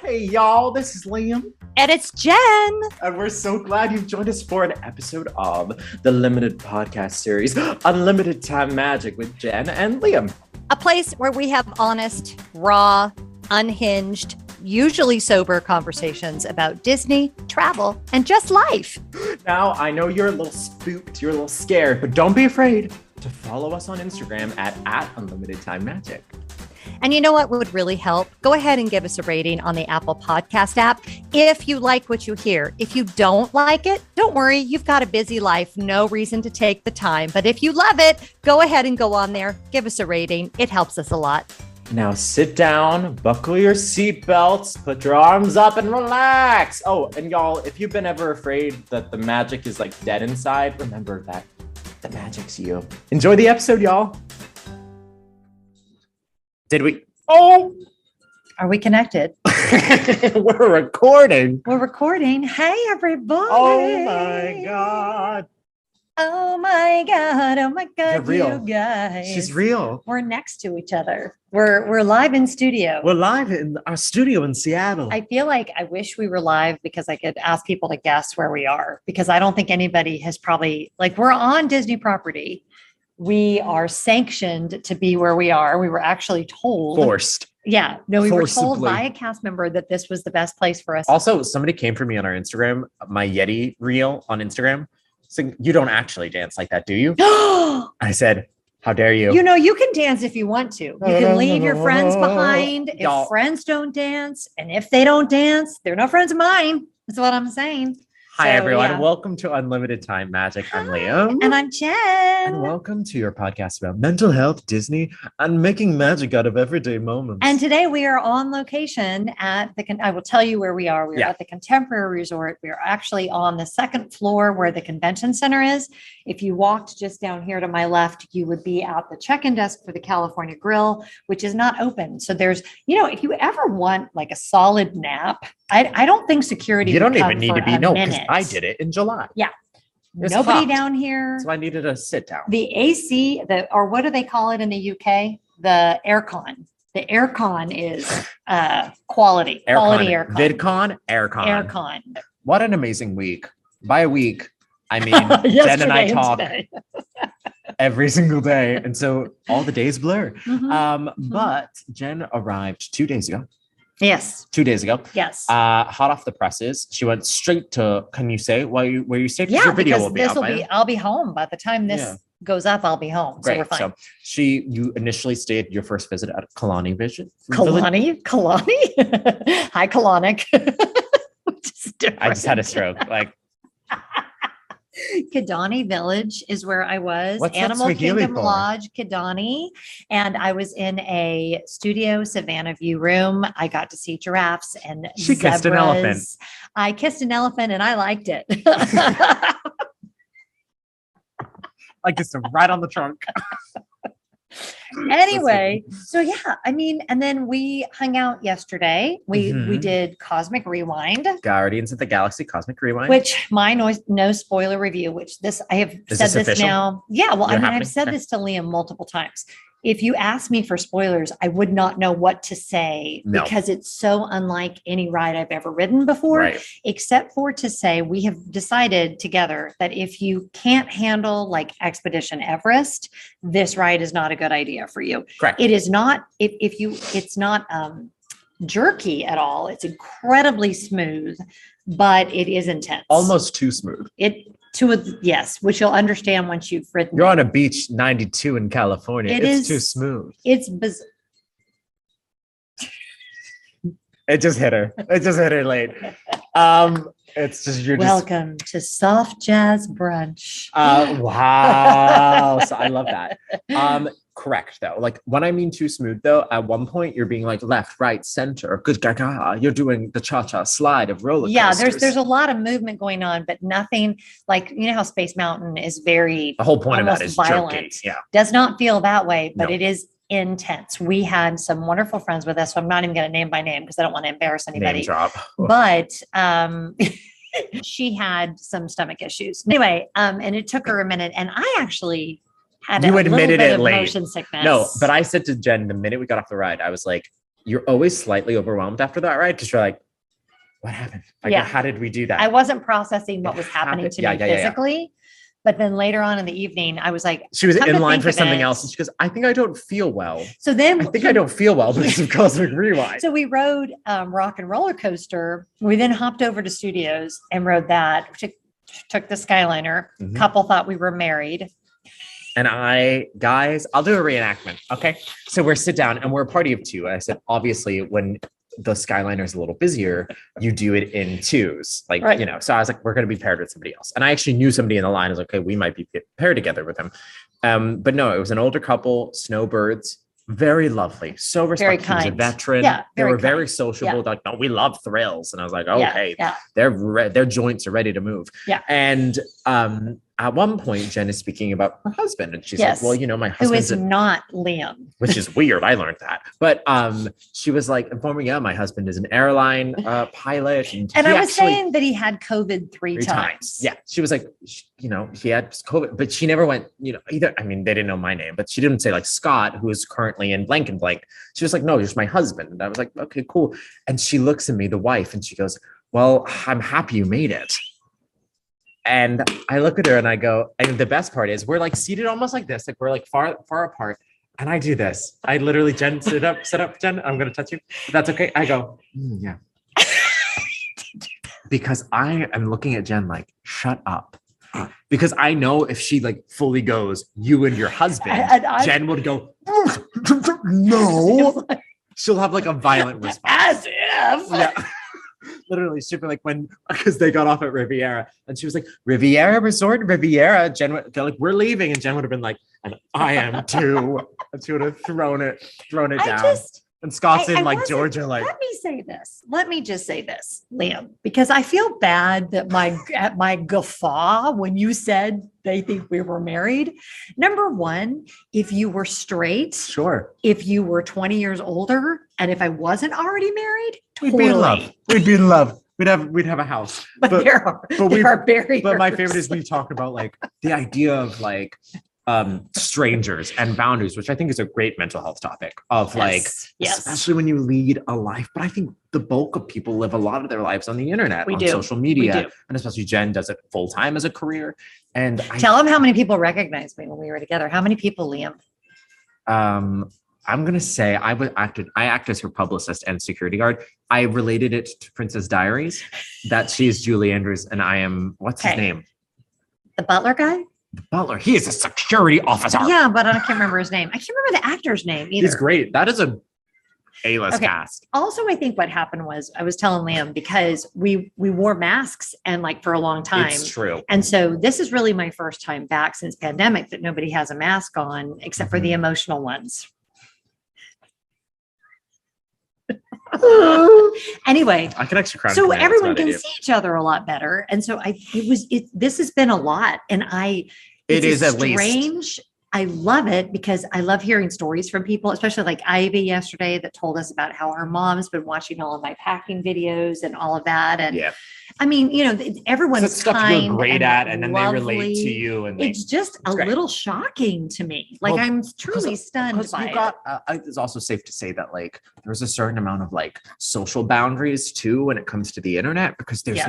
Hey y'all, this is Liam. And it's Jen. And we're so glad you've joined us for an episode of the limited podcast series, Unlimited Time Magic with Jen and Liam. A place where we have honest, raw, unhinged, usually sober conversations about Disney, travel, and just life. Now, I know you're a little spooked, you're a little scared, but don't be afraid to follow us on Instagram at Unlimited Time Magic. And you know what would really help? Go ahead and give us a rating on the Apple Podcast app if you like what you hear. If you don't like it, don't worry. You've got a busy life. No reason to take the time. But if you love it, go ahead and go on there. Give us a rating. It helps us a lot. Now sit down, buckle your seatbelts, put your arms up and relax. Oh, and y'all, if you've been ever afraid that the magic is like dead inside, remember that the magic's you. Enjoy the episode, y'all. Did we? Oh! Are we connected? We're recording. We're recording. Hey, everybody. Oh my God. Oh my God. Oh my God. You're real. You guys. She's real. We're next to each other. We're live in studio. We're live in our studio in Seattle. I feel like I wish we were live because I could ask people to guess where we are, because I don't think anybody has probably, like, we're on Disney property. We are sanctioned to be where we are. We were actually told. Forced. Yeah. No, we Forcibly. were told by a cast member that this was the best place for us. Also, somebody came for me on our Instagram, my Yeti reel on Instagram, saying, you don't actually dance like that, do you? I said, how dare you? You know, you can dance if you want to. You can leave your friends behind if Y'all. friends don't dance. And if they don't dance, they're no friends of mine. That's what I'm saying. Hi, So, everyone. yeah. Welcome to Unlimited Time Magic. I'm Hi, Liam. And I'm Jen. And welcome to your podcast about mental health, Disney, and making magic out of everyday moments. And today we are on location at I will tell you where we are. We're Yeah. at the Contemporary Resort. We are actually on the second floor where the convention center is. If you walked just down here to my left, you would be at the check-in desk for the California Grill, which is not open. So there's, if you ever want like a solid nap, I don't think security. You don't would come even need for to be, a no, because minute. I did it in July. Yeah. It's Nobody hot. down here. So I needed a sit down. The AC, or what do they call it in the UK? The aircon. The aircon is quality. Quality aircon. VidCon, aircon. Aircon. What an amazing week. By a week, I mean, Jen and I talk every single day. And so all the days blur. Mhm. But Jen arrived 2 days ago. Yes. 2 days ago. Yes. Hot off the presses. She went straight to, can you say where you stayed? Yeah, Your video because will be this out will by be, then. I'll be home by the time this Yeah. goes up. I'll be home. So we're Great. fine. So you initially stayed your first visit at Kalani Vision. Kalani? Hi, Kalanic. I just had a stroke. Like, Kidani Village is where I was. What's that Animal Swahili Kingdom for? Lodge, Kidani. And I was in a studio Savannah View room. I got to see giraffes and She kissed an zebras. elephant. I kissed an elephant and I liked it. like just right on the trunk. Anyway, so yeah, I mean, and then we hung out yesterday. We Mhm. did Cosmic Rewind, Guardians of the Galaxy Cosmic Rewind. which my no spoiler review, which I have Is said this this official? now. Yeah, well, They're I mean, happening? I've said Okay. this to Liam multiple times. If you ask me for spoilers, I would not know what to say No. because it's so unlike any ride I've ever ridden before, Right. except for to say we have decided together that if you can't handle like Expedition Everest, this ride is not a good idea for you. Correct. It is not, it's not jerky at all. It's incredibly smooth, but it is intense. Almost too smooth. Yes, which you'll understand once you've ridden. You're it. on a beach 92 in California. It It's is- too smooth. It's bizarre. It just hit her. It just hit her late. It's just you're just Welcome to Soft Jazz Brunch. wow. So I love that. Correct though. Like when I mean too smooth though, at one point you're being like left, right, center, good gaga. You're doing the cha-cha slide of roller Yeah, coasters. there's a lot of movement going on, but nothing like, how Space Mountain is very the whole point of that almost is violent. jerky. Yeah. Does not feel that way, but No. it is intense. We had some wonderful friends with us, so I'm not even going to name by name because I don't want to embarrass anybody. Name drop. But she had some stomach issues. Anyway, and it took her a minute, and I actually had You a little admitted bit it of late. motion sickness. No, but I said to Jen the minute we got off the ride, I was like, you're always slightly overwhelmed after that ride because you're like, what happened? Like, Yeah. how did we do that? I wasn't processing what It was happening happened. to Yeah, me yeah, yeah, yeah. physically. But then later on in the evening, I was like, She was come in to line think for of something it- else. And she goes, I think I don't feel well. So then I think I don't feel well because of Cosmic Rewind. So we rode Rock and Roller Coaster. We then hopped over to Studios and rode that. Took the Skyliner. Mhm. Couple thought we were married. And guys, I'll do a reenactment. Okay. So we're sit down and we're a party of two. I said, obviously, when the Skyliner is a little busier, you do it in twos. Like, Right. you know, so I was like, we're going to be paired with somebody else. And I actually knew somebody in the line. I was like, okay, we might be paired together with him. But no, it was an older couple, snowbirds. Very lovely. So Very respectful. He was a kind. veteran. Yeah, They very were very kind. sociable. Yeah. Like, no, we love thrills. And I was like, Yeah, okay, yeah. their joints are ready to move. Yeah. And at one point, Jen is speaking about her husband, and she's Yes. like, well, you know, my Who husband's is not Liam. which is weird. I learned that. But she was like informing, yeah, my husband is an airline pilot. And he I was actually- saying that he had COVID three three times. Yeah. She was like, you know, he had COVID, but she never went, you know, either. I mean, they didn't know my name, but she didn't say like Scott, who is currently in blank and blank. She was like, no, just my husband. And I was like, okay, cool. And she looks at me, the wife, and she goes, well, I'm happy you made it. And I look at her and I go, and the best part is we're like seated almost like this, like we're like far apart. And I do this. I literally, Jen, sit up, Jen. I'm gonna touch you. If that's okay. I go, yeah. Because I am looking at Jen like, shut up. Because I know if she like fully goes, you and your husband, Jen would go, no. She'll have like a violent response. As if. Yeah. Literally, she'd be like, because they got off at Riviera, and she was like, Riviera Resort, Riviera. Jen, they're like, we're leaving, and Jen would have been like, and I am too. And she would have thrown it down. And Scott's in like Georgia, like. Let me just say this, Liam, because I feel bad that my guffaw when you said they think we were married. Number one, if you were straight, Sure. if you were 20 years older, and if I wasn't already married, We'd be in love. We'd be in love. We'd have a house. But there are barriers. But my favorite is we talk about like the idea of like strangers and boundaries, which I think is a great mental health topic of especially when you lead a life. But I think the bulk of people live a lot of their lives on the internet, social media, and especially Jen does it full time as a career. And tell them how many people recognized me when we were together. How many people, Liam? I'm gonna say I act as her publicist and security guard. I related it to Princess Diaries, that she is Julie Andrews and I am what's his name? The butler guy? The butler. He is a security officer. Yeah, but I can't remember his name. I can't remember the actor's name either. He's great. That is a A-list cast. Also, I think what happened was I was telling Liam because we wore masks and like for a long time. It's true. And so this is really my first time back since pandemic that nobody has a mask on except for the emotional ones. Anyway, I can actually cry. So everyone can see each other a lot better. And so this has been a lot. And it is strange. I love it because I love hearing stories from people, especially like Ivy yesterday that told us about how her mom's been watching all of my packing videos and all of that. And I mean, you know, everyone's stuff kind you're great at, and then lovely. they relate to you. And it's just a little shocking to me. Like I'm truly stunned by it. It's also safe to say that like there's a certain amount of like social boundaries too when it comes to the internet because there's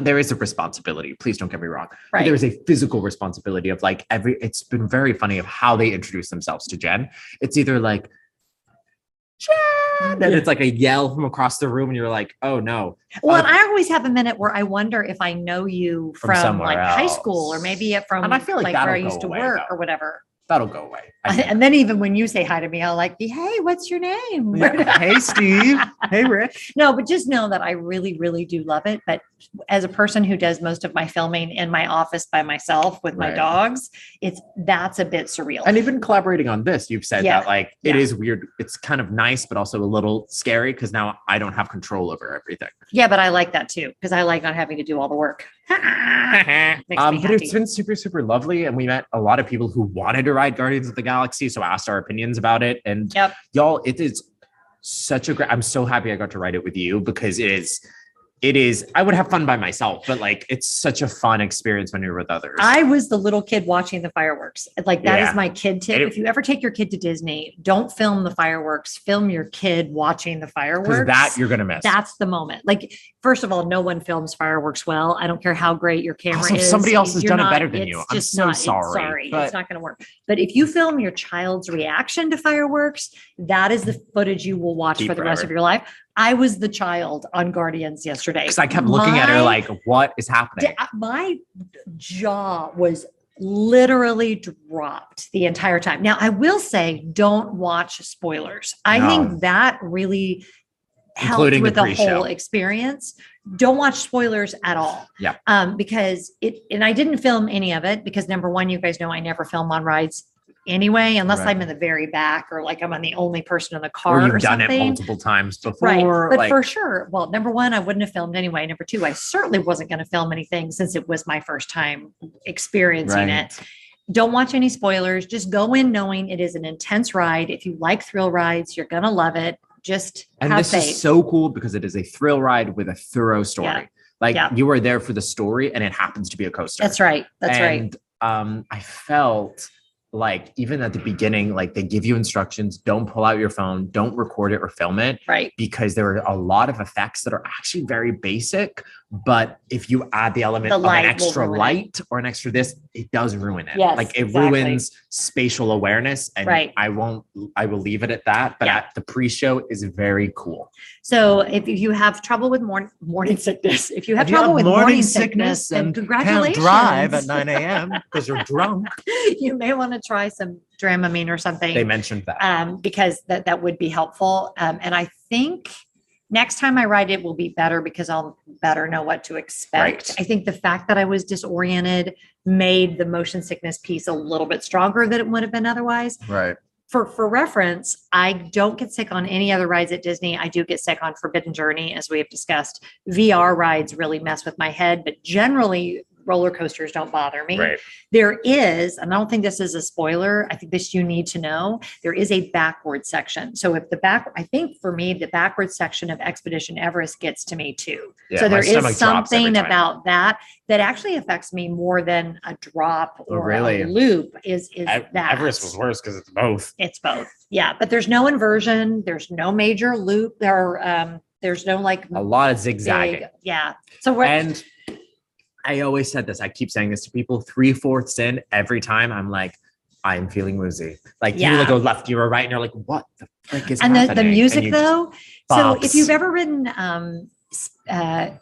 there is a responsibility. Please don't get me wrong. Right. There is a physical responsibility of like it's been very funny of how they introduce themselves to Jen. It's either like, Jen, and it's like a yell from across the room and you're like, oh no. Well, and I always have a minute where I wonder if I know you from like high school or maybe from and I feel like where I used to work or whatever. That'll go away. And then even when you say hi to me, I'll like be, hey, what's your name? Hey, Steve. Hey, Rick. No, but just know that I really, really do love it. But as a person who does most of my filming in my office by myself with my dogs, that's a bit surreal. And even collaborating on this, you've said that like it is weird. It's kind of nice, but also a little scary because now I don't have control over everything. Yeah, but I like that too because I like not having to do all the work. But it's been super, super lovely. And we met a lot of people who wanted to ride Guardians of the Galaxy. So I asked our opinions about it. And y'all, it is such a great, I'm so happy I got to ride it with you because it is it is, I would have fun by myself, but like, it's such a fun experience when you're with others. I was the little kid watching the fireworks. Like that Yeah. is my kid tip. If you ever take your kid to Disney, don't film the fireworks, film your kid watching the fireworks. Because that you're going to miss. That's the moment. Like, first of all, no one films fireworks well. I don't care how great your camera Also, is. somebody else has You're done it not- better than you. I'm just so not- sorry. It's not going to work. But if you film your child's reaction to fireworks, that is the footage you will watch for the rest of your life. I was the child on Guardians yesterday. Because I kept looking at her like, what is happening? My jaw was literally dropped the entire time. Now, I will say, don't watch spoilers. I think that really helped with the whole experience. Don't watch spoilers at all. Yeah. Because and I didn't film any of it because number one, you guys know I never film on rides anyway, unless I'm in the very back or like I'm the only person in the car or you've done something. It multiple times before. Right. But like, for sure, well, number one, I wouldn't have filmed anyway. Number two, I certainly wasn't going to film anything since it was my first time experiencing it. Don't watch any spoilers. Just go in knowing it is an intense ride. If you like thrill rides, you're going to love it. Just and have this faith. is so cool because it is a thrill ride with a thorough story. Yeah. Like you are there for the story and it happens to be a coaster. That's right. That's right. I felt like even at the beginning, like they give you instructions, don't pull out your phone, don't record it or film it. Right. Because there are a lot of effects that are actually very basic. But if you add the element of an extra light or an extra this, it does ruin it. Yes, like it ruins spatial awareness. And I will leave it at that. But at the pre-show is very cool. So if you have trouble with morning sickness, if you have trouble with morning sickness, then congratulations. Can't drive at 9 a.m. because you're drunk. You may want to try some Dramamine or something. They mentioned that. Because that would be helpful. And I think next time I ride it will be better because I'll better know what to expect. Right. I think the fact that I was disoriented made the motion sickness piece a little bit stronger than it would have been otherwise. Right. For reference, I don't get sick on any other rides at Disney. I do get sick on Forbidden Journey, as we have discussed. VR rides really mess with my head, but generally roller coasters don't bother me. Right. There is, and I don't think this is a spoiler, I think this you need to know, there is a backward section. So if I think for me, the backward section of Expedition Everest gets to me too. Yeah, so there is something about that actually affects me more than a drop or a loop is that. Everest was worse because it's both. It's both. Yeah. But there's no inversion. There's no major loop. There's no like a lot of zigzagging. Yeah. So I always said this. I keep saying this to people 3/4 in every time. I'm like, I'm feeling woozy. Like you go left, you were right. And you're like, what the frick is happening? And the music though. So if you've ever ridden,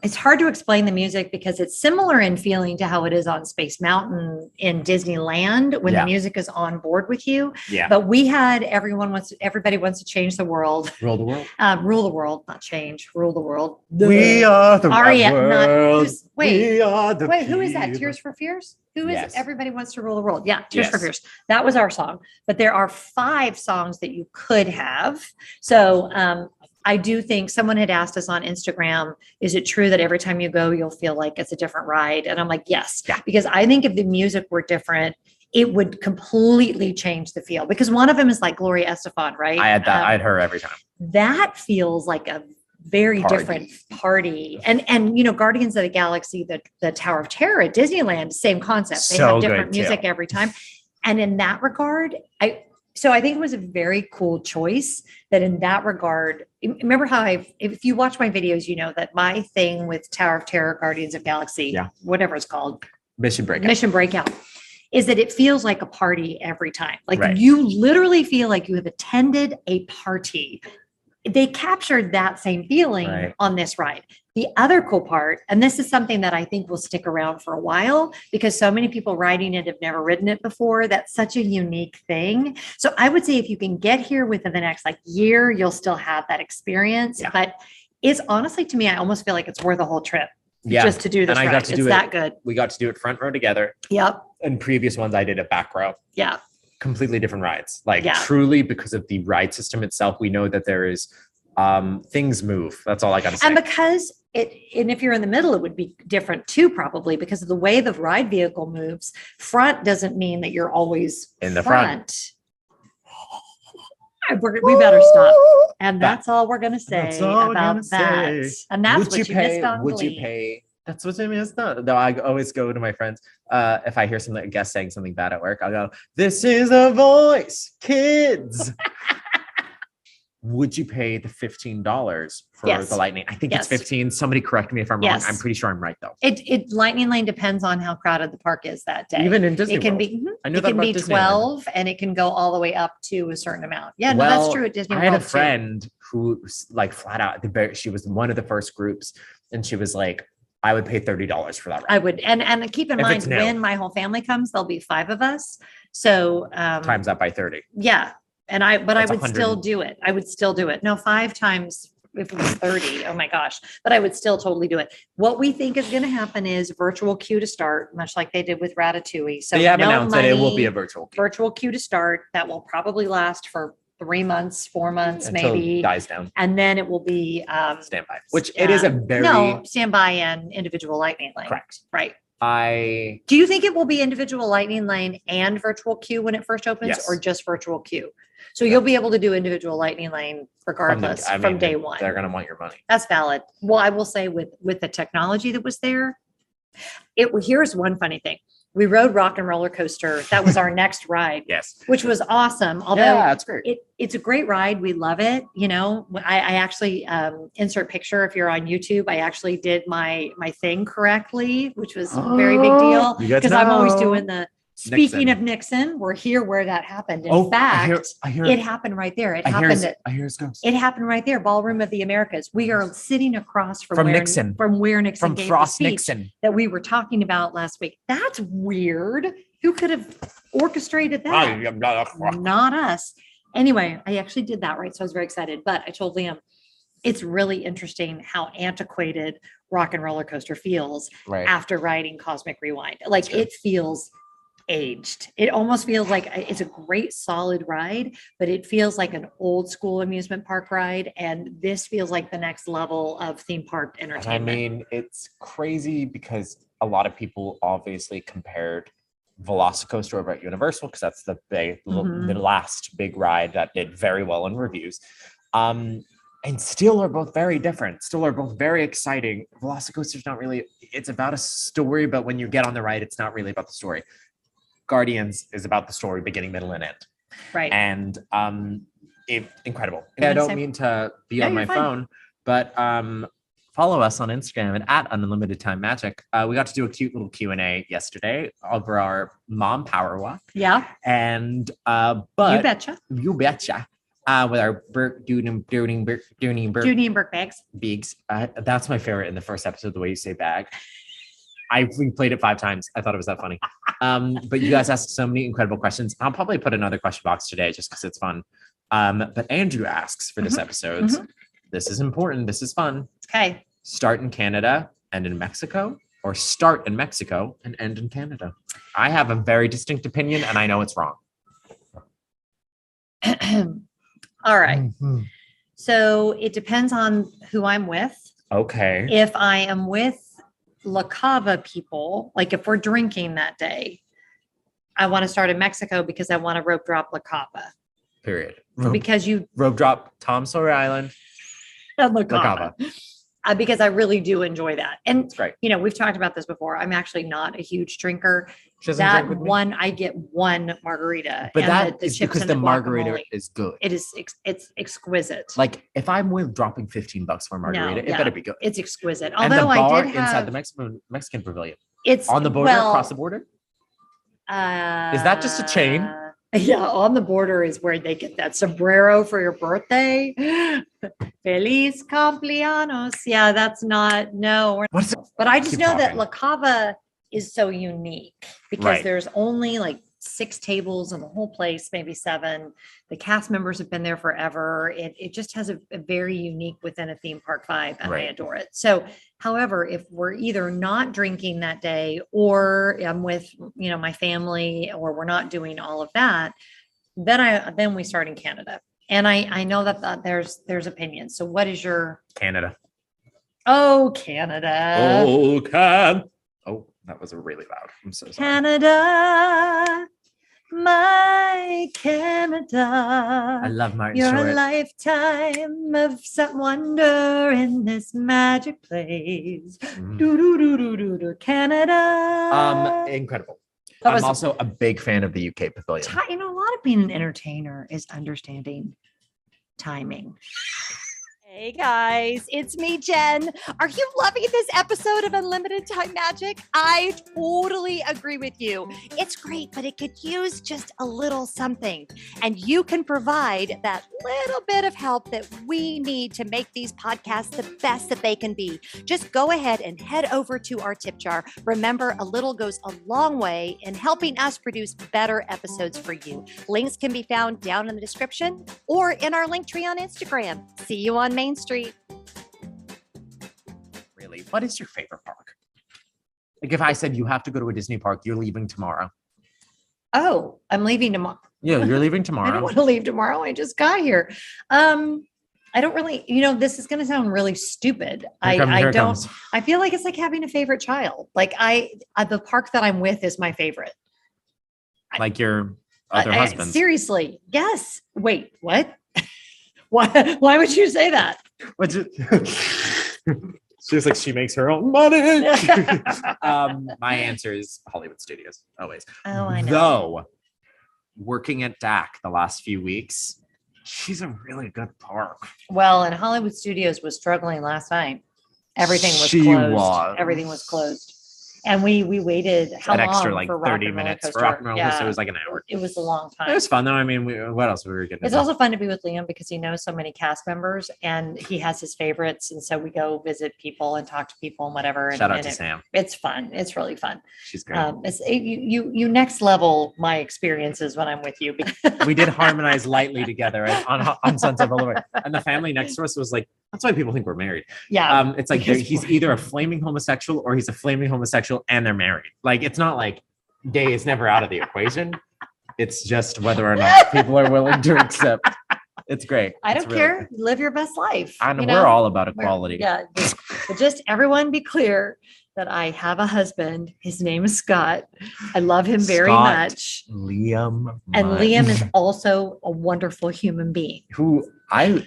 it's hard to explain the music because it's similar in feeling to how it is on Space Mountain in Disneyland when the music is on board with you. Yeah. But we had everybody wants to change the world. Rule the world. Rule the world, not change. Rule the world. We are the world. Wait, who is that? Tears for Fears? Who is it? Everybody Wants to Rule the World. Yeah, Tears for Fears. That was our song. But there are 5 songs that you could have. So I do think someone had asked us on Instagram, is it true that every time you go, you'll feel like it's a different ride? And I'm like, yes, because I think if the music were different, it would completely change the feel because one of them is like Gloria Estefan, right? I had that. I had her every time. That feels like a very different party. And Guardians of the Galaxy, the Tower of Terror at Disneyland, same concept. They have different music every time. And in that regard, So I think it was a very cool choice that in that regard, remember how if you watch my videos, you know that my thing with Tower of Terror, Guardians of Galaxy, whatever it's called, Mission Breakout, is that it feels like a party every time. Like you literally feel like you have attended a party. They captured that same feeling on this ride. The other cool part, and this is something that I think will stick around for a while because so many people riding it have never ridden it before. That's such a unique thing. So I would say if you can get here within the next year, you'll still have that experience. Yeah. But it's honestly, to me, I almost feel like it's worth a whole trip just to do this ride. It's that good. We got to do it front row together. Yep. In previous ones, I did a back row. Yeah. Completely different rides. Truly because of the ride system itself, we know that there is things move. That's all I got to say. And because and if you're in the middle, it would be different too, probably because of the way the ride vehicle moves. Front doesn't mean that you're always in the front. We better stop. And that's all we're going to say all we're about gonna that. say. And that's Would you what you pay? missed on Would you Glee. pay? That's what you missed on. No, I always go to my friends. If I hear something, a guest saying something bad at work, I'll go, "This is The Voice, kids." Would you pay the $15 for Yes. the lightning? I think Yes. it's 15. Somebody correct me if I'm Yes. wrong. I'm pretty sure I'm right though. It Lightning Lane depends on how crowded the park is that day. Even in Disney it can World. be I knew it that can about be Disneyland. 12 and it can go all the way up to a certain amount. Yeah, no, Well, that's true at Disney I World. had a friend who like flat out she was one of the first groups and she was like, I would pay $30 for that ride. I would, and keep in If mind it's new. when my whole family comes, there'll be 5 of us. So Times that by 30. yeah. And I That's would 100. still do it. I would still do it. No, 5 times if it was 30. Oh my gosh. But I would still totally do it. What we think is going to happen is virtual queue to start, much like they did with Ratatouille. So They have no announced that it will money, be a virtual queue virtual queue to start. That will probably last for 3 months, 4 months, until maybe. it dies down. And then it will be Standby, which it is a very no standby and individual lightning lane. correct. Right. I Do you think it will be individual lightning lane and virtual queue when it first opens, Yes. or just virtual queue? So you'll be able to do individual lightning lane regardless from day one. They're gonna want your money. That's valid. Well, I will say with the technology that was there, here's one funny thing. We rode Rock and Roller Coaster. That was our next ride, Yes. which was awesome. Although Yeah, that's great. it's a great ride. We love it. You know, I actually insert picture if you're on YouTube. I actually did my thing correctly, which was a very big deal You guys because I'm always know. doing the. Speaking Nixon. of Nixon, we're here where that happened. In Oh, fact, I hear it happened right there. It I hear happened. his, I hear his ghost. It happened right there, Ballroom of the Americas. We are sitting across from where Nixon. from where Nixon From gave Frost the speech Nixon. that we were talking about last week. That's weird. Who could have orchestrated that? Not us. Anyway, I actually did that right, so I was very excited. But I told Liam, it's really interesting how antiquated Rock and Roller Coaster feels Right. after riding Cosmic Rewind. Like it feels aged. It almost feels like it's a great solid ride, but it feels like an old school amusement park ride. And this feels like the next level of theme park And entertainment. I mean, it's crazy because a lot of people obviously compared Velocicoaster over at Universal because that's the last big ride that did very well in reviews. And still are both very different. Still are both very exciting. Velocicoaster's not really, it's about a story, but when you get on the ride, it's not really about the story. Guardians is about the story, beginning, middle, and end. Right. And incredible. And I don't mean to be on my phone, but follow us on Instagram at Unlimited Time Magic. We got to do a cute little Q&A yesterday over our mom power walk. Yeah. And You betcha. You betcha. With our Dooney and Burke bags. Bigs. That's my favorite in the first episode, the way you say bag. We played it 5 times. I thought it was that funny. But you guys asked so many incredible questions. I'll probably put another question box today just because it's fun. But Andrew asks for this episode. This is important. This is fun. Okay. Start in Canada, end in Mexico, or start in Mexico and end in Canada. I have a very distinct opinion and I know it's wrong. All right. So it depends on who I'm with. Okay. If I am with La Cava people, like if we're drinking that day, I want to start in Mexico because I want to rope drop La Cava. Period. Because you rope drop Tom Sawyer Island. La Cava. Because I really do enjoy that. And it's great. You know, we've talked about this before. I'm actually not a huge drinker. That one, I get one margarita. But that the is chips because and the margarita is good. It is. It's exquisite. Like if I'm with dropping $15 for a margarita, it better be good. It's exquisite. And the Although bar I did have inside the Mexican pavilion. It's on the border, across the border. Is that just a chain? Yeah, on the border is where they get that sombrero for your birthday. Feliz cumpleaños. Yeah, that's not, no. But I just know that La Cava is so unique because there's only like 6 tables in the whole place, maybe 7. The cast members have been there forever. It just has a very unique within a theme park vibe, and I adore it. So, however, if we're either not drinking that day or I'm with, you know, my family, or we're not doing all of that, then we start in Canada. And I know that there's opinions. So what is your Canada? Oh, Canada. Oh, Oh, that was really loud. I'm so sorry. Canada. My Canada. I love Martin You're Short. a lifetime of some wonder in this magic place. Do do do do do do. Canada. Incredible. That I'm was- also a big fan of the UK pavilion. You know, a lot of being an entertainer is understanding timing. Hey guys, it's me, Jen. Are you loving this episode of Unlimited Time Magic? I totally agree with you. It's great, but it could use just a little something. And you can provide that little bit of help that we need to make these podcasts the best that they can be. Just go ahead and head over to our tip jar. Remember, a little goes a long way in helping us produce better episodes for you. Links can be found down in the description or in our link tree on Instagram. See you on Main Street. Really, what is your favorite park? Like if I said you have to go to a Disney park, you're leaving tomorrow. Oh, I'm leaving tomorrow. Yeah, you're leaving I don't tomorrow. want to leave tomorrow. I just got here. I don't really, this is going to sound really stupid. Here it don't, comes. I feel like it's like having a favorite child. Like the park that I'm with is my favorite. Like your other husband. Seriously. Yes. Wait, what? Why would you say that? She was like, she makes her own money. My answer is Hollywood Studios, always. Oh, I know. Though, working at DAC the last few weeks, she's a really good park. Well, and Hollywood Studios was struggling last night. Everything was She closed. was. Everything was closed. And we waited how An long extra like for Rock 30 and Roller minutes for Coaster? Rock and Roller Coaster. Yeah, It was like an hour. it was a long time. It was fun though. I mean, what else were we getting? It's also fun to be with Liam because he knows so many cast members and he has his favorites. And so we go visit people and talk to people and whatever. Shout out and to Sam. It's fun. It's really fun. She's great. You next level my experiences when I'm with you. We did harmonize lightly together on Sunset Boulevard, and the family next to us was like, "That's why people think we're married." Yeah. It's like because he's either a flaming homosexual or he's a flaming homosexual, and they're married. Like it's not like gay is never out of the equation. It's just whether or not people are willing to accept. It's great. I It's don't really care. good. Live your best life. And you we're know? all about We're- equality. Yeah. But just everyone be clear that I have a husband. His name is Scott. I love him very Scott much. Liam. And Munn, Liam is also a wonderful human being. who I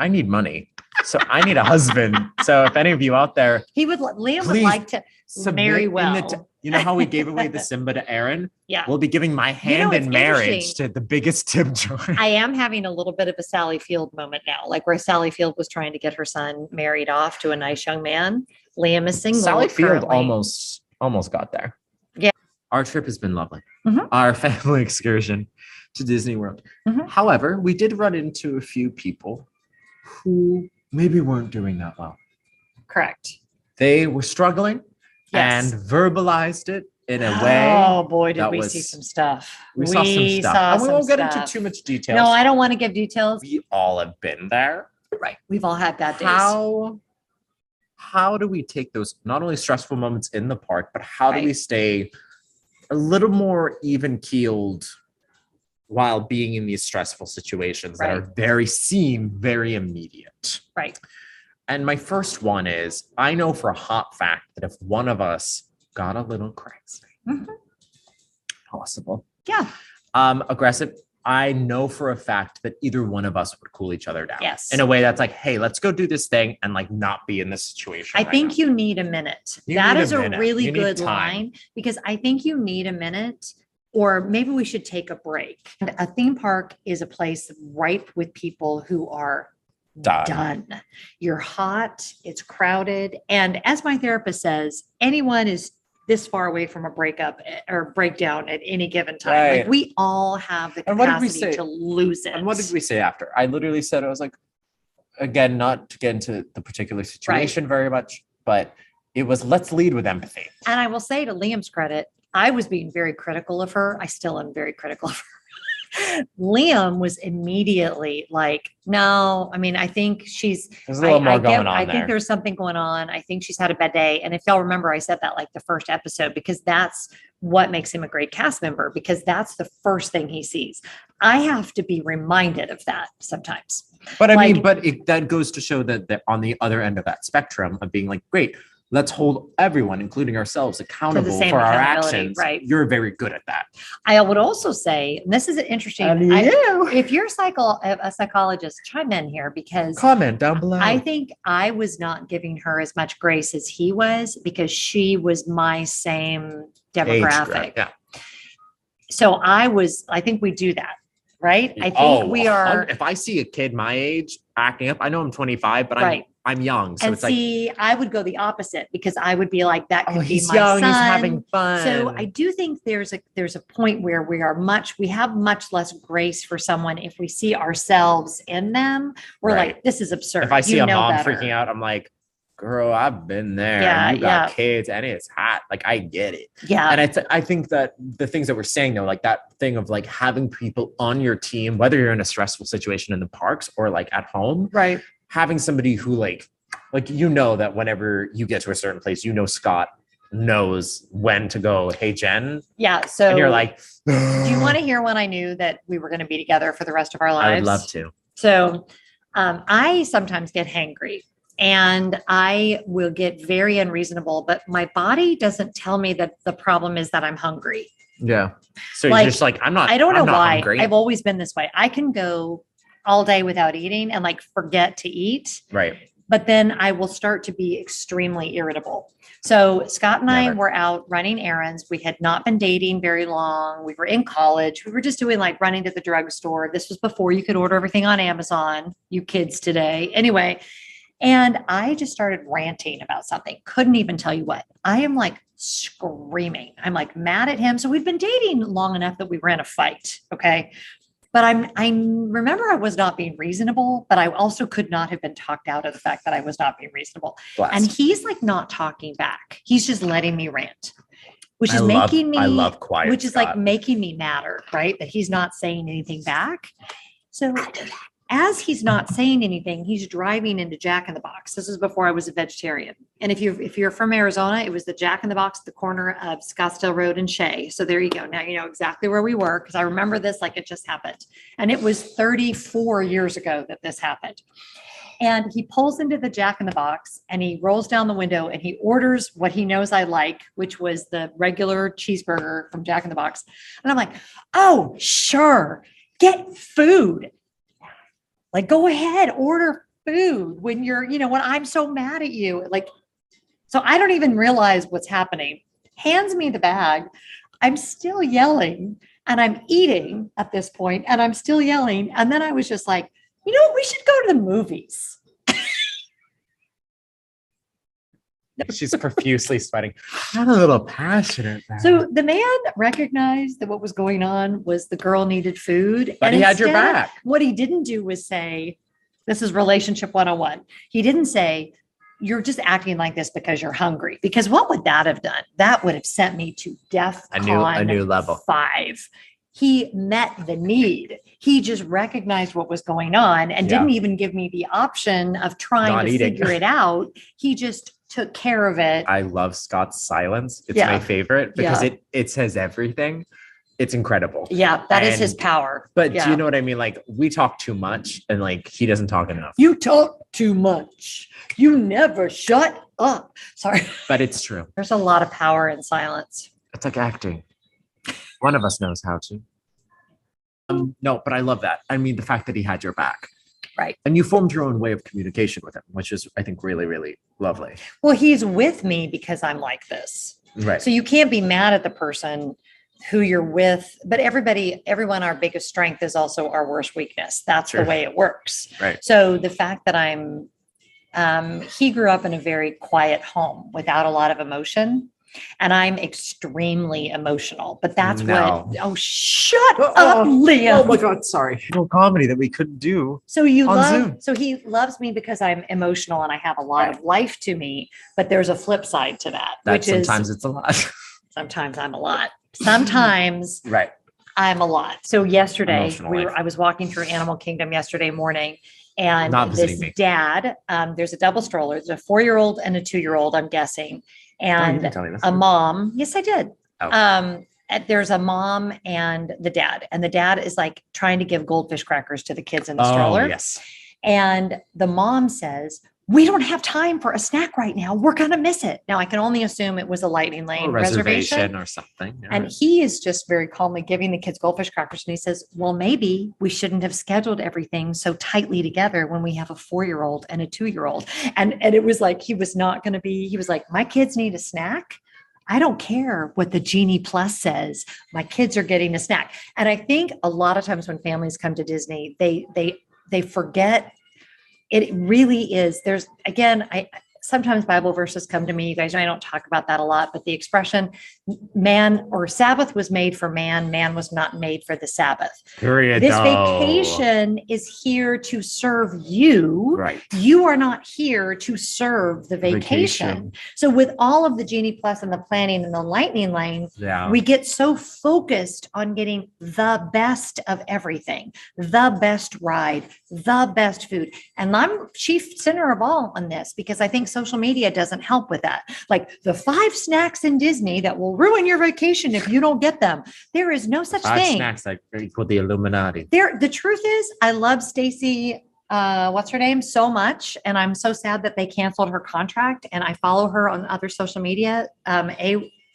need money. So I need a husband. So if any of you out there Liam would Please like to submit marry in well. you know how we gave away the Simba to Aaron? Yeah. We'll be giving my hand it's in marriage interesting. to the biggest tip jar. I am having a little bit of a Sally Field moment now, like where Sally Field was trying to get her son married off to a nice young man. Liam is single. Sally Field currently. almost got there. Yeah. Our trip has been lovely. Mhm. Our family excursion to Disney World. Mhm. However, we did run into a few people who maybe weren't doing that well. Correct. They were struggling Yes. and verbalized it in a way. Oh boy, did that we see was- some stuff. We saw some stuff. And we some won't get into stuff. too much details. No, I don't want to give details. We all have been there. Right. We've all had bad days. How do we take those not only stressful moments in the park, but how do we Right. stay a little more even keeled while being in these stressful situations that are very immediate? Right. And my first one is I know for a hot fact that if one of us got a little crazy, Mhm. possible, Yeah. aggressive, I know for a fact that either one of us would cool each other down. Yes. In a way that's like, hey, let's go do this thing and like not be in this situation. I right think now. you need a minute. You That need a is a minute. really You need good time. line because I think you need a minute, or maybe we should take a break. A theme park is a place ripe with people who are done. You're hot, it's crowded. And as my therapist says, anyone is this far away from a breakup or breakdown at any given time. Like Right. we all have the And what did we capacity say? to lose it. And what did we say after? I literally said, I was like, again, not to get into the particular situation very much, but it was let's lead with empathy. And I will say to Liam's credit, I was being very critical of her. I still am very critical of her. Liam was immediately like, no, I mean, I think she's, There's a little more going on I there. think there's something going on. I think she's had a bad day. And if y'all remember, I said that like the first episode, because that's what makes him a great cast member, because that's the first thing he sees. I have to be reminded of that sometimes. But I like- mean, that goes to show that on the other end of that spectrum of being like, great, let's hold everyone, including ourselves, accountable same for our accountability, actions. right. You're very good at that. I would also say, and this is interesting. If you're a psychologist, chime in here because Comment down below. I think I was not giving her as much grace as he was because she was my same demographic. Yeah. So I think we do that, right? I think we are. If I see a kid my age acting up, I know I'm 25, but I'm young. So and it's I would go the opposite because I would be like, that could be he's my young, son. he's having fun. So I do think there's a point where we have much less grace for someone if we see ourselves in them. We're like, this is absurd. If I see a mom better. freaking out, I'm like, girl, I've been there. Yeah, you got kids and it's hot. Like, I get it. Yeah. And I think that the things that we're saying though, like that thing of like having people on your team, whether you're in a stressful situation in the parks or like at home, right? Having somebody who like that whenever you get to a certain place, Scott knows when to go, hey, Jen. Yeah. So and you're like, do you want to hear when I knew that we were going to be together for the rest of our lives? I would love to. So I sometimes get hangry and I will get very unreasonable, but my body doesn't tell me that the problem is that I'm hungry. Yeah. So you're just like, I don't know why. Hungry. I've always been this way. I can go all day without eating and like forget to eat. Right. But then I will start to be extremely irritable. So Scott and I were out running errands. We had not been dating very long. We were in college. We were just doing like running to the drugstore. This was before you could order everything on Amazon, you kids today. Anyway, and I just started ranting about something. Couldn't even tell you what. I am like screaming. I'm like mad at him. So we've been dating long enough that we were in a fight. Okay. But I remember I was not being reasonable, but I also could not have been talked out of the fact that I was not being reasonable. Bless. And he's like not talking back. He's just letting me rant, which is making me, I love quiet, which is Scott. like making me madder, right? That he's not saying anything back. So as he's not saying anything, he's driving into Jack in the Box. This is before I was a vegetarian. And if you're from Arizona, it was the Jack in the Box at the corner of Scottsdale Road and Shea. So there you go. Now you know exactly where we were because I remember this like it just happened. And it was 34 years ago that this happened. And he pulls into the Jack in the Box and he rolls down the window and he orders what he knows I like, which was the regular cheeseburger from Jack in the Box. And I'm like, oh, sure, get food. Like, go ahead, order food when when I'm so mad at you. Like, so I don't even realize what's happening. Hands me the bag. I'm still yelling and I'm eating at this point and I'm still yelling. And then I was just like, we should go to the movies. She's profusely sweating. Not a little passionate. Man. So the man recognized that what was going on was the girl needed food. But he had your back. What he didn't do was say, this is relationship 101. He didn't say, you're just acting like this because you're hungry. Because what would that have done? That would have sent me to DEFCON a new level 5. He met the need. He just recognized what was going on and didn't even give me the option of trying to figure it out. He just took care of it. I love Scott's silence. It's my favorite because it says everything. It's incredible. Yeah, that is his power. But do you know what I mean? Like, we talk too much and like he doesn't talk enough. You talk too much. You never shut up. Sorry. But it's true. There's a lot of power in silence. It's like acting. One of us knows how to. No, but I love that. I mean, the fact that he had your back. Right. And you formed your own way of communication with him, which is, I think, really, really lovely. Well, he's with me because I'm like this. Right. So you can't be mad at the person who you're with, but everyone, our biggest strength is also our worst weakness. That's the way it works. Right. So the fact that he grew up in a very quiet home without a lot of emotion. And I'm extremely emotional, but that's shut up, Liam. Oh my God. Sorry. No comedy that we couldn't do. So he loves me because I'm emotional and I have a lot of life to me, but there's a flip side to that, which sometimes it's a lot. Sometimes I'm a lot. Sometimes I'm a lot. So yesterday I was walking through Animal Kingdom yesterday morning and this dad, there's a double stroller. There's a 4-year-old and a 2-year-old, I'm guessing. And a mom. Yes, I did. There's a mom and the dad is like trying to give goldfish crackers to the kids in the stroller. Yes. And the mom says, we don't have time for a snack right now. We're going to miss it. Now, I can only assume it was a lightning lane Or reservation or something. Yeah. And he is just very calmly giving the kids goldfish crackers. And he says, well, maybe we shouldn't have scheduled everything so tightly together when we have a 4-year-old and a 2-year-old. And it was like, he was like, my kids need a snack. I don't care what the Genie Plus says. My kids are getting a snack. And I think a lot of times when families come to Disney, they forget. It really is. There's, again, sometimes Bible verses come to me. You guys know I don't talk about that a lot, but the expression man or Sabbath was made for man. Man was not made for the Sabbath. Period. This vacation is here to serve you. Right. You are not here to serve the vacation. So with all of the Genie Plus and the planning and the lightning lane, we get so focused on getting the best of everything, the best ride, the best food. And I'm chief sinner of all on this because I think social media doesn't help with that. Like the 5 snacks in Disney that will ruin your vacation if you don't get them. There is no such 5 thing. Snacks like equal the Illuminati. The truth is, I love Stacy, what's her name, so much. And I'm so sad that they canceled her contract. And I follow her on other social media.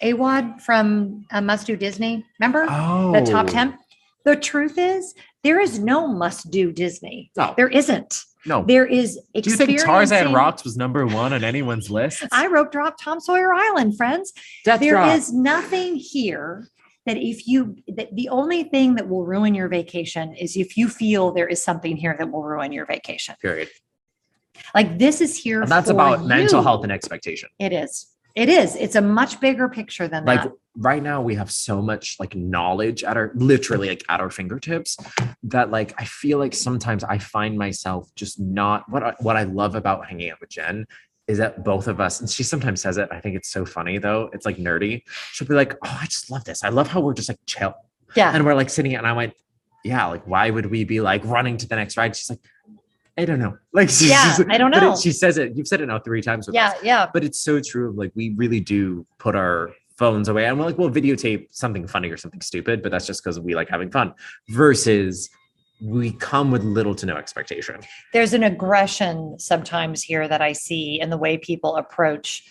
Awad from Must Do Disney. Remember? The top 10? The truth is, there is no must do Disney. No. There isn't. No. There is Do you think Tarzan Rocks was #1 on anyone's list? I rope dropped Tom Sawyer Island, friends. There is nothing here that the only thing that will ruin your vacation is if you feel there is something here that will ruin your vacation. Period. Like this is here. And that's for about you. mental health and expectation. It is. It is. It's a much bigger picture than Like that. right now we have so much like knowledge literally at our fingertips that like I feel like sometimes I find myself just not what I love about hanging out with Jen is that both of us, and she sometimes says it, I think it's so funny though, it's like nerdy. She'll be like, oh, I just love this. I love how we're just like chill. Yeah. And we're like sitting and I went, yeah, like why would we be like running to the next ride? She's like, I don't know. Like, I don't know. She says it. You've said it now 3 times with us. Yeah. But it's so true. Like, we really do put our phones away and we're like, we'll videotape something funny or something stupid, but that's just because we like having fun versus we come with little to no expectation. There's an aggression sometimes here that I see in the way people approach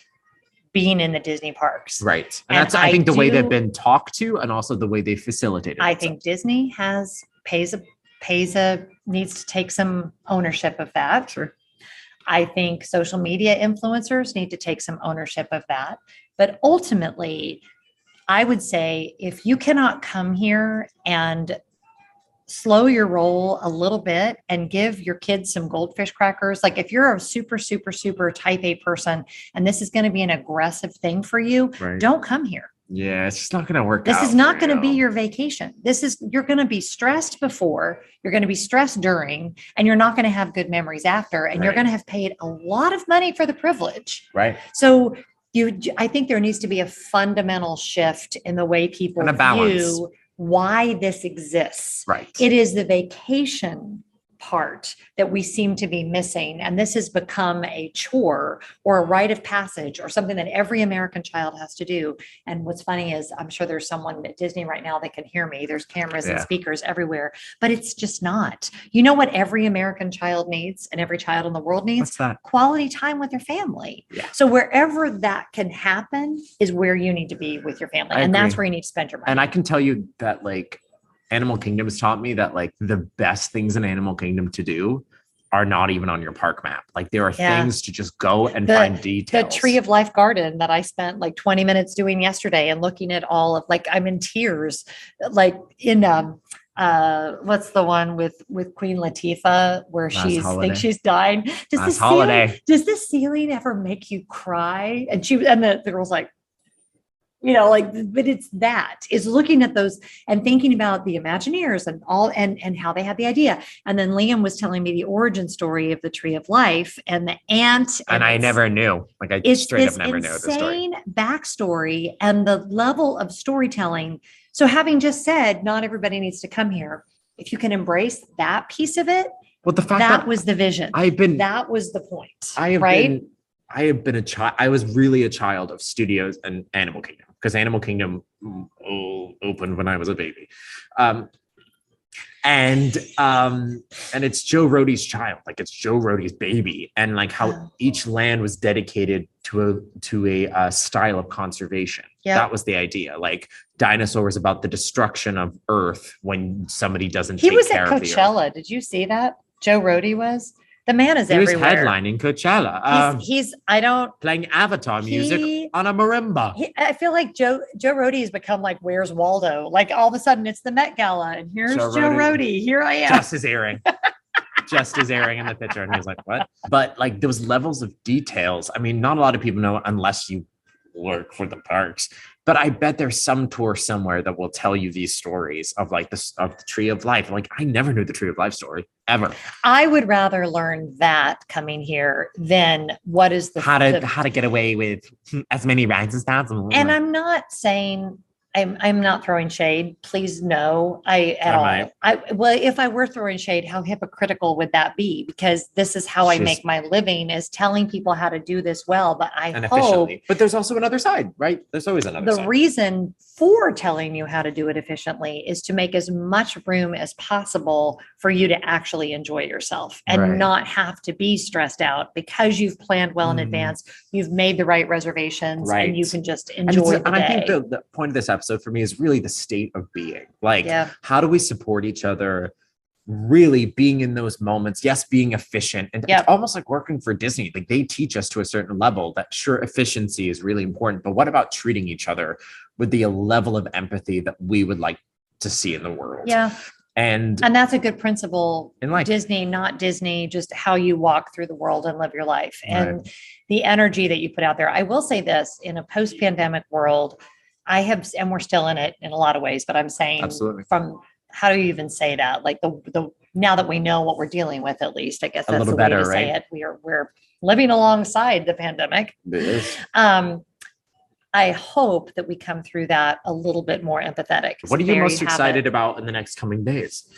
being in the Disney parks. Right. And that's, I think, the way they've been talked to and also the way they facilitate it. I think Disney needs to take some ownership of that. Sure. I think social media influencers need to take some ownership of that. But ultimately, I would say if you cannot come here and slow your roll a little bit and give your kids some goldfish crackers, like if you're a super, super, super type A person and this is going to be an aggressive thing for you, don't come here. Yeah, it's just not going to work. This is not going to be your vacation. You're going to be stressed before, you're going to be stressed during, and you're not going to have good memories after, and you're going to have paid a lot of money for the privilege. Right. So I think there needs to be a fundamental shift in the way people view why this exists. Right. It is the vacation part that we seem to be missing. And this has become a chore or a rite of passage or something that every American child has to do. And what's funny is I'm sure there's someone at Disney right now that can hear me. There's cameras and speakers everywhere, but it's just not. You know what every American child needs and every child in the world needs? What's that? Quality time with their family. Yeah. So wherever that can happen is where you need to be with your family. And that's where you need to spend your money. And I can tell you that like Animal Kingdom has taught me that like the best things in Animal Kingdom to do are not even on your park map. Like there are things to just go and find details. The Tree of Life garden that I spent like 20 minutes doing yesterday and looking at all of like, I'm in tears, like in, what's the one with Queen Latifah where thinks she's dying? Does the ceiling ever make you cry? And the girl's like, you know, like, but it's looking at those and thinking about the Imagineers and all, and how they had the idea. And then Liam was telling me the origin story of the Tree of Life and the ant. And I never knew, like I straight up never knew the story. Insane backstory and the level of storytelling. So having just said, not everybody needs to come here. If you can embrace that piece of it, well, the fact that was the vision. That was the point. I have been a child. I was really a child of studios and Animal Kingdom because Animal Kingdom opened when I was a baby. And it's Joe Rohde's child, like it's Joe Rohde's baby, and like how each land was dedicated to a style of conservation. Yep. That was the idea. Like Dinosaur was about the destruction of Earth when somebody doesn't He take was care at of the Earth. Coachella. Did you see that? Joe Rohde was. The man is He was everywhere. headlining Coachella. Playing Avatar music on a marimba. I feel like Joe Rohde has become like Where's Waldo? Like all of a sudden it's the Met Gala and here's Joe Rohde. Here I am. Just his earring. Just his earring in the picture. And he's like, what? But like those levels of details, I mean, not a lot of people know unless you work for the parks. But I bet there's some tour somewhere that will tell you these stories of like of the Tree of Life. Like I never knew the Tree of Life story ever. I would rather learn that coming here than what is the how to get away with as many rides as possible. And I'm not saying I'm not throwing shade. Please no, well, if I were throwing shade, how hypocritical would that be? Because this is how I make my living, is telling people how to do this well. But I hope. But there's also another side, right? There's always another side. The reason for telling you how to do it efficiently is to make as much room as possible for you to actually enjoy yourself and not have to be stressed out because you've planned well in advance. You've made the right reservations and you can just enjoy the day. And I think the point of this episode for me is really the state of being. Like, how do we support each other? Really being in those moments, yes, being efficient. And it's almost like working for Disney. Like they teach us to a certain level that sure, efficiency is really important, but what about treating each other with the level of empathy that we would like to see in the world? Yeah. And that's a good principle in life. Disney, not Disney, just how you walk through the world and live your life and the energy that you put out there. I will say this, in a post-pandemic world, and we're still in it in a lot of ways, but I'm saying from how do you even say that? Like the now that we know what we're dealing with, at least, I guess that's the way to say it. We're living alongside the pandemic. It is. I hope that we come through that a little bit more empathetic. What are you most excited about in the next coming days?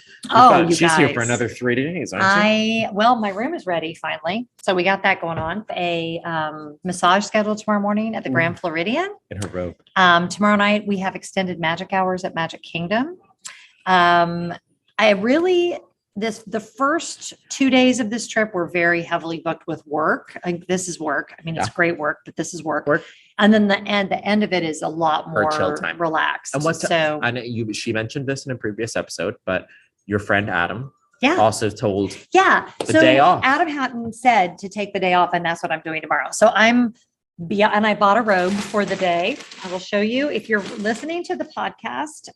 She's here for another 3 days, aren't you? Well, my room is ready finally. So we got that going on. A massage scheduled tomorrow morning at the Grand Floridian. In her robe. Tomorrow night, we have extended magic hours at Magic Kingdom. The first 2 days of this trip were very heavily booked with work. This is work. I mean, it's great work, but this is work. And then the end of it is a lot more chill time, relaxed. And I know she mentioned this in a previous episode, but your friend Adam also told the day off. Adam Hatton said to take the day off, and that's what I'm doing tomorrow. So and I bought a robe for the day. I will show you if you're listening to the podcast.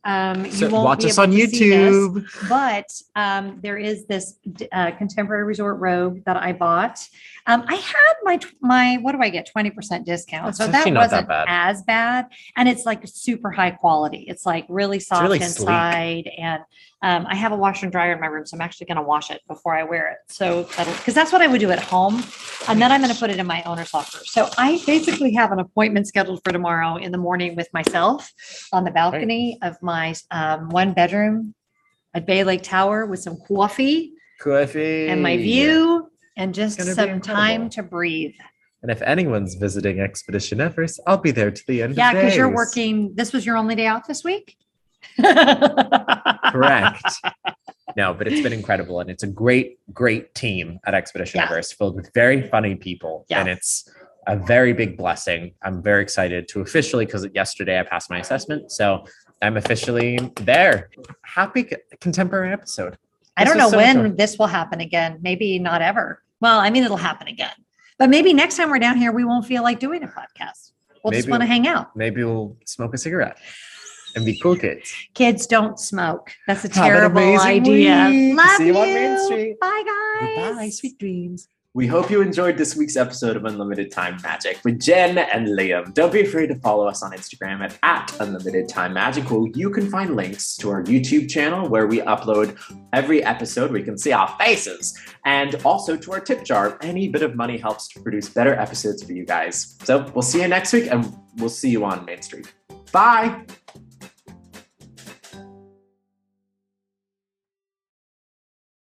You won't watch be us able on to YouTube. See this, but there is this contemporary resort robe that I bought. I had my what do I get? 20% discount. So that wasn't as bad. And it's like super high quality. It's like really soft inside. Sleek. And I have a washer and dryer in my room, so I'm actually going to wash it before I wear it. So because that's what I would do at home. And then I'm going to put it in my owner's locker. So I basically have an appointment scheduled for tomorrow in the morning with myself on the balcony of my 1 bedroom at Bay Lake Tower with some coffee and my view and just some time to breathe. And if anyone's visiting Expedition Everest, I'll be there to the end of days. Yeah, because you're working. This was your only day off this week? Correct. No, but it's been incredible. And it's a great, great team at Expedition Everest, filled with very funny people. And it's a very big blessing. I'm very excited to officially, because yesterday I passed my assessment. So I'm officially there. Happy contemporary episode. I don't know when this will happen again. Maybe not ever. Well, I mean, it'll happen again. But maybe next time we're down here, we won't feel like doing a podcast. We'll just want to hang out. Maybe we'll smoke a cigarette and be cool kids. Kids don't smoke. That's a terrible idea. Love See you on Main Street. Bye, guys. Bye. Sweet dreams. We hope you enjoyed this week's episode of Unlimited Time Magic with Jen and Liam. Don't be afraid to follow us on Instagram at Unlimited Time Magic, where you can find links to our YouTube channel where we upload every episode where you can see our faces, and also to our tip jar. Any bit of money helps to produce better episodes for you guys. So we'll see you next week, and we'll see you on Main Street. Bye.